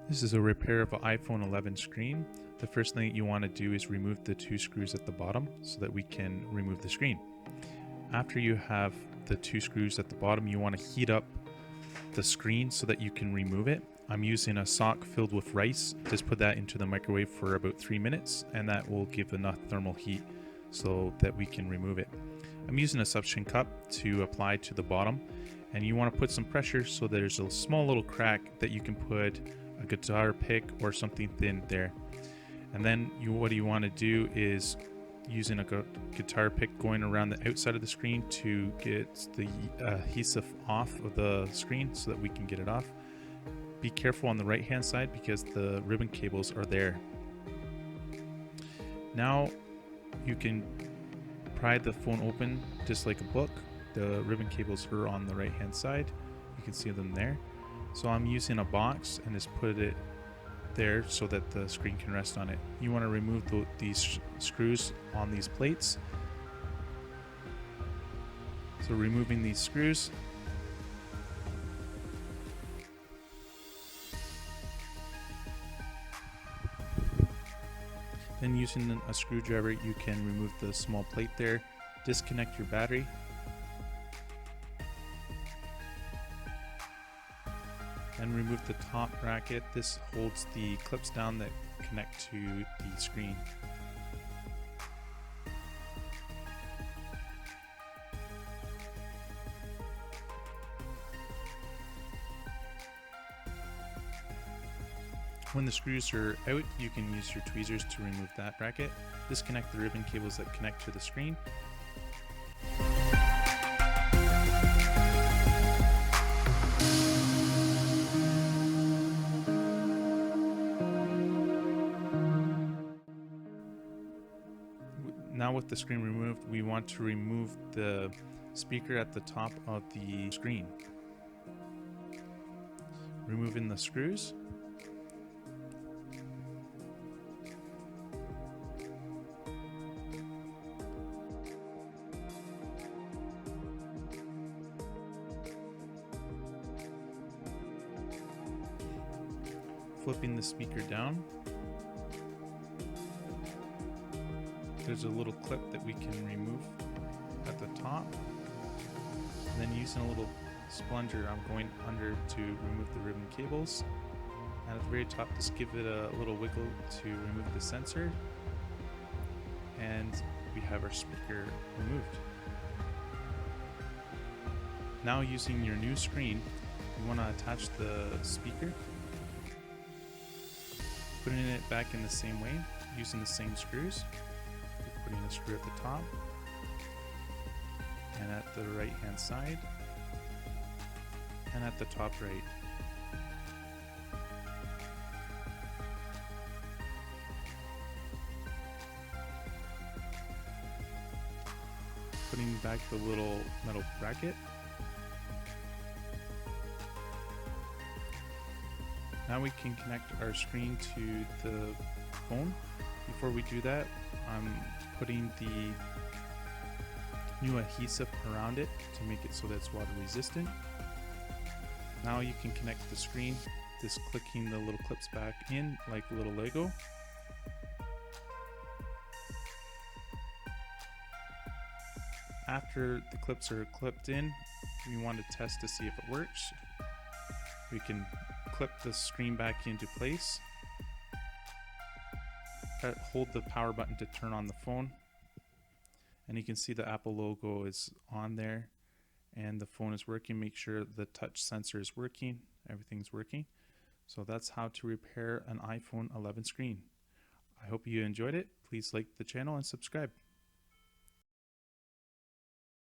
This is a repair of an iPhone 11 screen. The first thing you want to do is remove the two screws at the bottom so that we can remove the screen. After you have the two screws at the bottom, you want to heat up the screen so that you can remove it. I'm using a sock filled with rice. Just put that into the microwave for about 3 minutes and that will give enough thermal heat so that we can remove it. I'm using a suction cup to apply to the bottom, and you want to put some pressure so there's a small little crack that you can put a guitar pick or something thin there. And then what you want to do is using a guitar pick going around the outside of the screen to get the adhesive off of the screen so that we can get it off. Be careful on the right hand side because the ribbon cables are there. Now you can pry the phone open just like a book. The ribbon cables are on the right hand side. You can see them there. So I'm using a box and just put it there so that the screen can rest on it. You want to remove these screws on these plates. So removing these screws, then using a screwdriver you can remove the small plate there, disconnect your battery, and remove the top bracket. This holds the clips down that connect to the screen. When the screws are out, you can use your tweezers to remove that bracket. Disconnect the ribbon cables that connect to the screen. Now with the screen removed, we want to remove the speaker at the top of the screen. Removing the screws. Flipping the speaker down. There's a little clip that we can remove at the top. And then using a little plunger, I'm going under to remove the ribbon cables. And at the very top, just give it a little wiggle to remove the sensor. And we have our speaker removed. Now using your new screen, you want to attach the speaker. Putting it back in the same way, using the same screws. Putting a screw at the top and at the right hand side and at the top right. Putting back the little metal bracket. Now we can connect our screen to the phone. Before we do that, I'm putting the new adhesive around it to make it so that it's water resistant. Now you can connect the screen, just clicking the little clips back in like a little Lego. After the clips are clipped in, we want to test to see if it works. We can clip the screen back into place. Hold the power button to turn on the phone, and you can see the Apple logo is on there and the phone is working. Make sure the touch sensor is working, everything's working. So that's how to repair an iPhone 11 screen. I hope you enjoyed it. Please like the channel and subscribe.